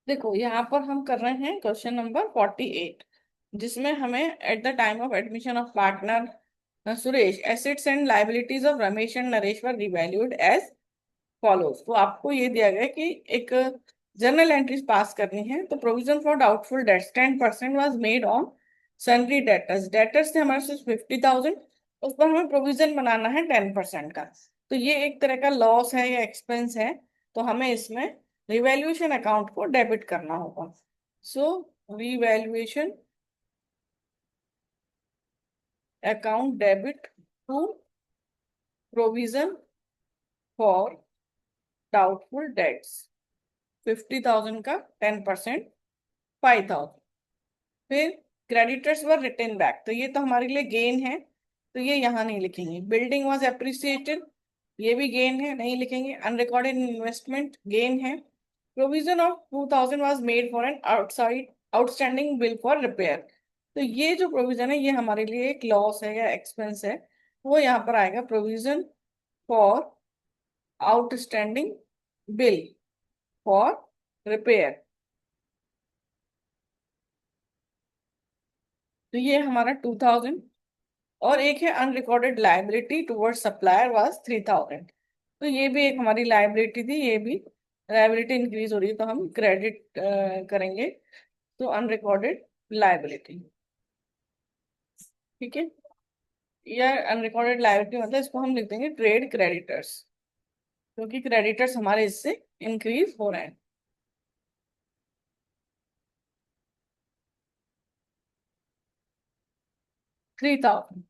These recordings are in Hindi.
देखो यहाँ पर हम कर रहे हैं क्वेश्चन नंबर 48, जिसमें हमें at the time of admission of partner Suresh, assets and liabilities of Ramesh and Naresh were revalued as follows. तो आपको ये दिया गया कि एक जर्नल एंट्रीज पास करनी है। तो provision for doubtful dates 10% was made on sundry debtors. Debtors थे हमारे पास 50,000, उस पर हमें प्रोविजन बनाना है 10% का। तो ये एक तरह का लॉस है या एक्सपेंस है, तो हमें इसमें रिवैल्यूएशन अकाउंट को डेबिट करना होगा। So revaluation account debit to provision for doubtful debts, 50,000 का 10%, 5,000। फिर क्रेडिटर्स वर रिटर्न बैक, तो ये तो हमारे लिए गेन है, तो ये यहाँ नहीं लिखेंगे। बिल्डिंग वॉज अप्रिसिएटेड, ये भी गेन है, नहीं लिखेंगे। अनरिकॉर्डेड इन्वेस्टमेंट गेन है। Provision of 2,000 was made for an outside outstanding bill for repair. तो ये जो प्रोविजन है ये हमारे लिए एक लॉस है या एक्सपेंस है, वो यहाँ पर आएगा provision for outstanding bill for repair. तो ये हमारा 2,000। और एक है unrecorded liability toward supplier was 3,000। तो ये भी एक हमारी लाइबिलिटी थी, ये भी लाइबिलिटी इंक्रीज हो रही है, तो हम क्रेडिट करेंगे। तो अनरिकॉर्डेड लाइबिलिटी, ठीक है। या अनरिकॉर्डेड लाइबिलिटी मतलब इसको हम लिख देंगे ट्रेड क्रेडिटर्स, क्योंकि क्रेडिटर्स हमारे इससे इंक्रीज हो रहे हैं। 3,000,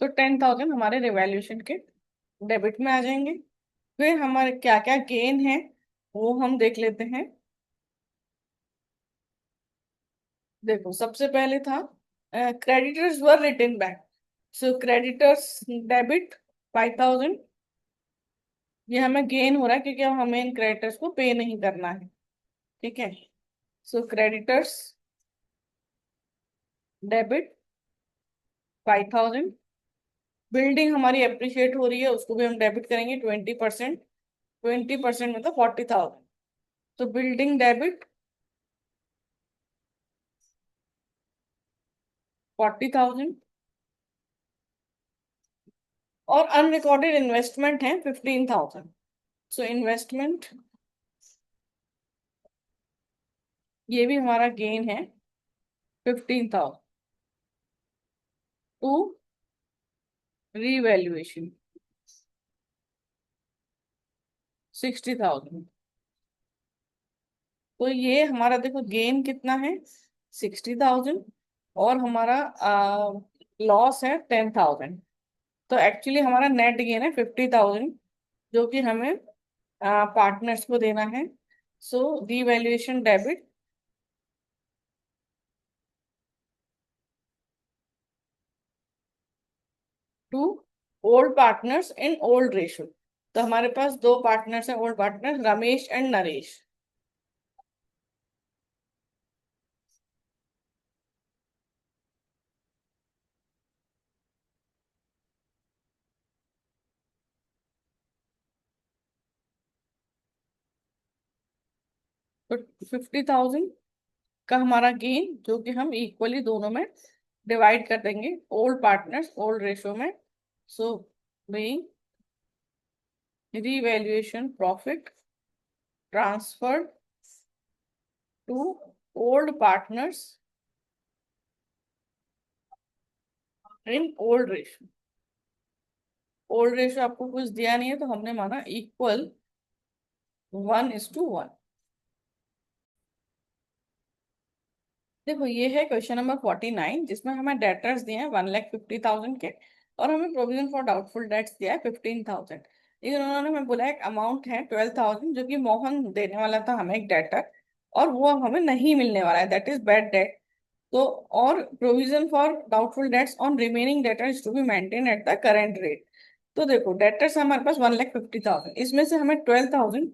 तो 10,000 हमारे रिवैल्यूएशन के डेबिट में आ जाएंगे। फिर हमारे क्या क्या गेन है वो हम देख लेते हैं। देखो सबसे पहले था creditors were return back. So creditors debit 5,000, ये हमें गेन हो रहा है क्योंकि अब हमें इन क्रेडिटर्स को पे नहीं करना है, ठीक है। सो क्रेडिटर्स डेबिट 5,000। बिल्डिंग हमारी अप्रिशिएट हो रही है, उसको भी हम डेबिट करेंगे 20%। 20% मतलब 40,000। तो बिल्डिंग डेबिट 40,000। और अनरिकॉर्डेड इन्वेस्टमेंट है 15,000। सो इन्वेस्टमेंट, ये भी हमारा गेन है 15,000 टू रीवैल्यूएशन 60,000। तो ये हमारा देखो गेन कितना है 60,000, और हमारा लॉस है 10,000। तो एक्चुअली हमारा नेट गेन है 50,000, जो कि हमें पार्टनर्स को देना है। So revaluation debit to old partners in old ratio. तो हमारे पास दो पार्टनर्स हैं old partner, Ramesh and Naresh. तो 50,000 का हमारा गेन, जो कि हम इक्वली दोनों में डिवाइड कर देंगे ओल्ड पार्टनर्स ओल्ड रेशो में। So being revaluation profit transferred to old partners in old ratio. Old ratio आपको कुछ दिया नहीं है, तो हमने माना इक्वल 1:1। देखो ये है क्वेश्चन नंबर 49, जिसमें हमें डेटर्स दिए हैं 1,50,000 के, और हमें प्रोविजन फॉर डाउटफुल डेट्स दिया है 15,000। लेकिन उन्होंने हमें बोला एक अमाउंट है 12,000, जो कि मोहन देने वाला था हमें एक डेटर, और वो अब हमें नहीं मिलने वाला है, दैट इज बैड डेट। तो और provision for doubtful debts on remaining debtors to be maintain at the current rate. तो देखो डेटर्स हमारे पास 1,50,000, इसमें से हमें 12,000,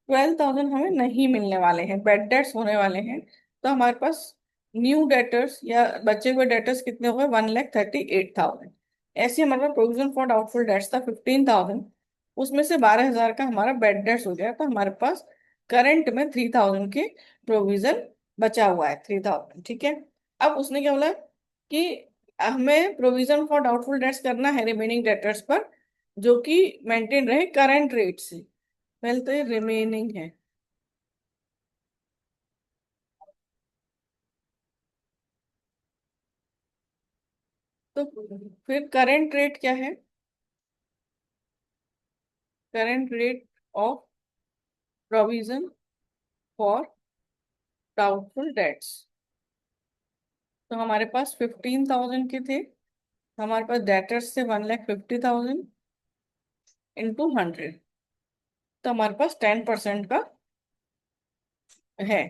12,000 हमें नहीं मिलने वाले हैं, बेड डेट्स होने वाले हैं। तो हमारे पास न्यू डेटर्स या बचे हुए डेटर्स कितने हो गए 1,38,000। ऐसे हमारे पास प्रोविजन फॉर डाउटफुल डेट्स था 15,000, उसमें से 12,000 का हमारा बेड डेट्स हो गया, तो हमारे पास करंट में 3000 के प्रोविजन बचा हुआ है, 3000, ठीक है। अब उसने क्या बोला कि हमें प्रोविजन फॉर डाउटफुल डेट्स करना है रिमेनिंग डेटर्स पर, जो कि मेंटेन रहे करंट रेट से। पहले तो ये रिमेनिंग है, तो फिर करंट रेट क्या है? Current rate of provision for doubtful dates. तो हमारे पास 15,000 के थे, हमारे पास डेटर्स से 1,50,000 इंटू 100, तो हमारे पास 10% का है।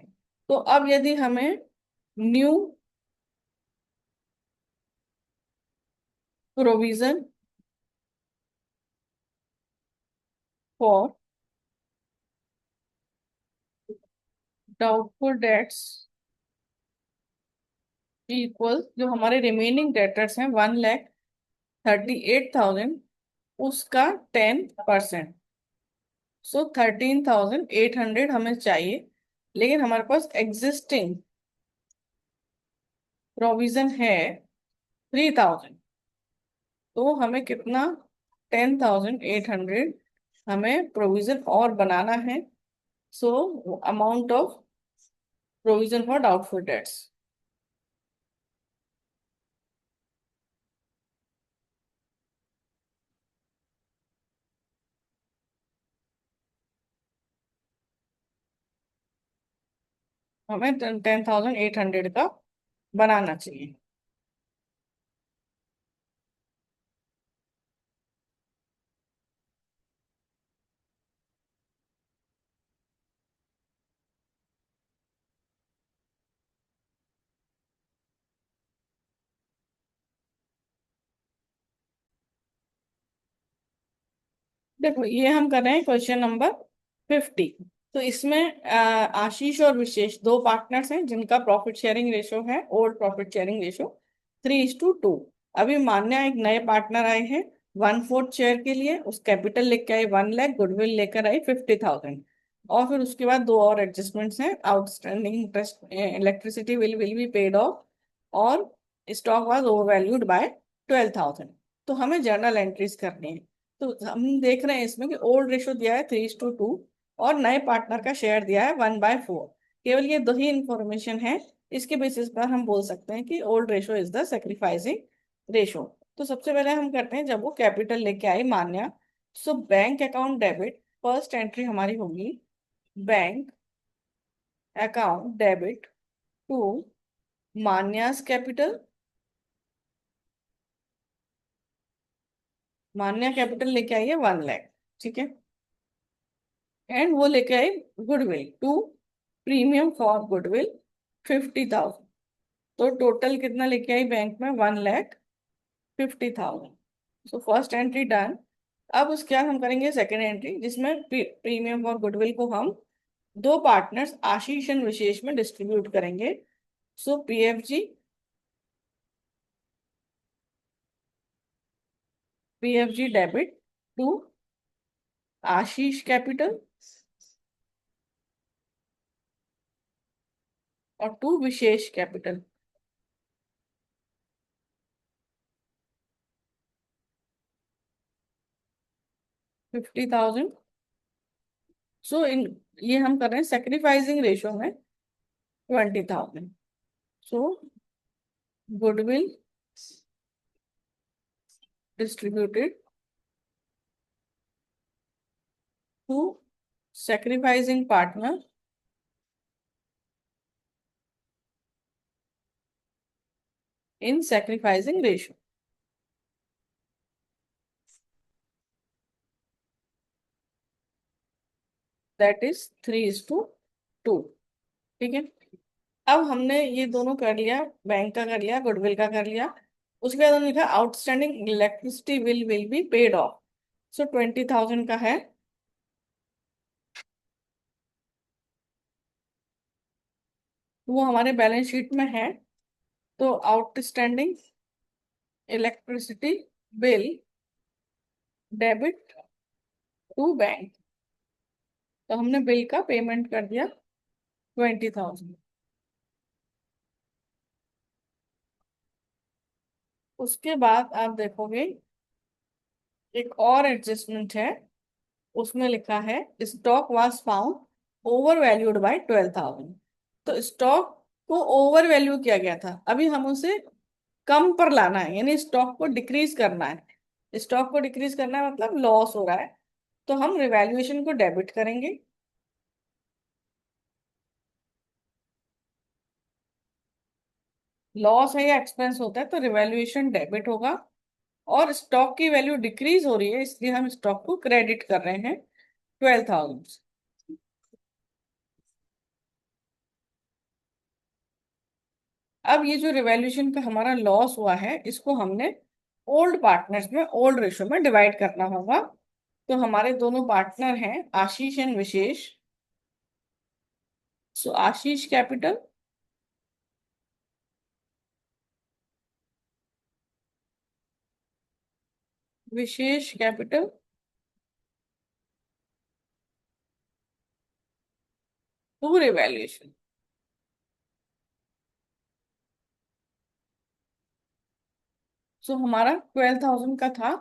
तो अब यदि हमें new provision for doubtful dates equal, जो हमारे रिमेनिंग डेटर्स हैं 1,38,000, उसका 10%, सो 13,800 हमें चाहिए। लेकिन हमारे पास एग्जिस्टिंग प्रोविजन है 3,000, तो हमें कितना, 10,800 हमें प्रोविजन और बनाना है। So amount of provision for doubtful dates, हमें 10,800 का बनाना चाहिए। देखो ये हम कर रहे हैं क्वेश्चन नंबर 50। तो इसमें आशीष और विशेष दो पार्टनर्स हैं जिनका प्रॉफिट शेयरिंग रेशो है, ओल्ड प्रॉफिट शेयरिंग रेशो 3:2। अभी मान्या एक नए पार्टनर आए हैं 1/4 शेयर के लिए, उस कैपिटल लेके आई 1 लाख, गुडविल लेकर आई 50,000, और फिर उसके बाद दो और एडजस्टमेंट्स हैं, outstanding interest, electricity will be paid off, और stock was over valued by 12,000। तो हमें जर्नल एंट्रीज करनी है। तो हम देख रहे हैं इसमें कि ओल्ड रेशो दिया है 3:2 और नए पार्टनर का शेयर दिया है 1/4। केवल ये दो ही इंफॉर्मेशन है, इसके बेसिस पर हम बोल सकते हैं कि old ratio is the sacrificing ratio. तो सबसे पहले हम करते हैं, जब वो कैपिटल लेके आई Manya, so bank account debit, first entry हमारी होगी bank account debit to Manya's capital. Manya capital लेके आई है 1 लाख, ठीक है, एंड वो लेके आई goodwill to premium for goodwill 50,000। तो टोटल कितना लेके आई बैंक में, 1,50,000। So first entry done. अब उसके बाद हम करेंगे सेकेंड एंट्री, जिसमें प्रीमियम फॉर गुडविल को हम दो पार्टनर्स आशीष एंड विशेष में डिस्ट्रीब्यूट करेंगे। So PFG debit to Ashish capital और to Vishesh capital, 50,000। So in, ये हम कर रहे हैं सेक्रीफाइसिंग रेशो में 20,000। So goodwill distributed to sacrificing partner in sacrificing ratio, that is 3:2। ठीक है। अब हमने ये दोनों कर लिया, बैंक का कर लिया, गुडविल का कर लिया। उसके बाद हमने लिखा outstanding electricity will be paid off. So 20,000 का है, वो हमारे बैलेंस शीट में है। तो outstanding electricity bill debit to bank तो हमने बिल का पेमेंट कर दिया 20,000। उसके बाद आप देखोगे एक और एडजस्टमेंट है, उसमें लिखा है stock was found over valued by 12,000। तो स्टॉक को ओवर वैल्यू किया गया था, अभी हम उसे कम पर लाना है, यानी स्टॉक को डिक्रीज करना है। स्टॉक को डिक्रीज करना है मतलब लॉस हो रहा है, तो हम रिवैल्यूएशन को डेबिट करेंगे। लॉस है या एक्सपेंस होता है तो रिवैल्यूएशन डेबिट होगा। और स्टॉक की वैल्यू डिक्रीज हो रही है, इसलिए हम स्टॉक को क्रेडिट कर रहे हैं 12,000। अब ये जो रिवैल्यूएशन का हमारा लॉस हुआ है, इसको हमने ओल्ड पार्टनर्स में ओल्ड रेशो में डिवाइड करना होगा। तो हमारे दोनों पार्टनर हैं Ashish and Vishesh. So Ashish capital, Vishesh capital to revaluation. So हमारा 12,000 का था,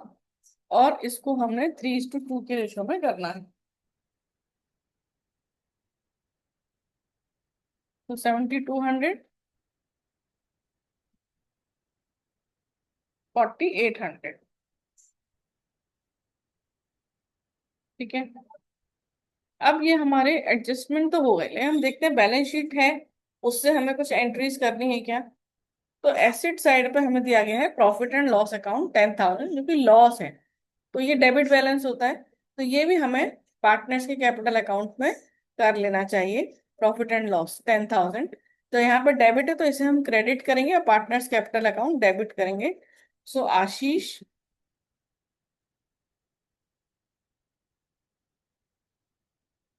और इसको हमने 3:2 के रेशो में करना है। तो 7,200, 4,800। ठीक है। अब ये हमारे एडजस्टमेंट तो हो गए, हम देखते हैं बैलेंस शीट है, उससे हमें कुछ एंट्रीज करनी है क्या। तो एसेट साइड पे हमें दिया गया है प्रॉफिट एंड लॉस अकाउंट 10,000, जो कि लॉस है। तो ये डेबिट बैलेंस होता है, तो ये भी हमें पार्टनर्स के कैपिटल अकाउंट में कर लेना चाहिए। प्रॉफिट एंड लॉस 10,000, तो यहाँ पर डेबिट है तो इसे हम क्रेडिट करेंगे और पार्टनर्स कैपिटल अकाउंट डेबिट करेंगे। So Ashish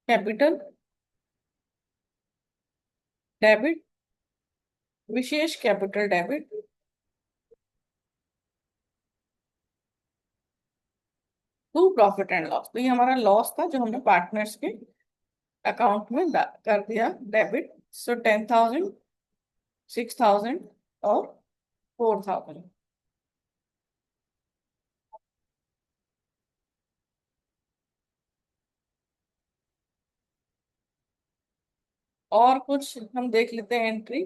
capital debit, Vishesh capital debit to profit and loss. तो ये हमारा लॉस था जो हमने पार्टनर्स के अकाउंट में कर दिया डेबिट। सो 10,000, 6,000 और 4,000। और कुछ हम देख लेते हैं entry.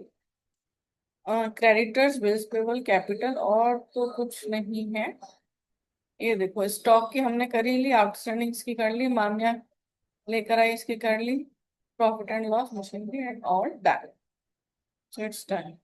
Creditors, bills payable, capital, और तो कुछ नहीं है। ये देखो स्टॉक की हमने कर ही ली, आउटस्टैंडिंग्स की कर ली, मान्या लेकर आई इसकी कर ली, profit and loss, machinery and all done. So it's done.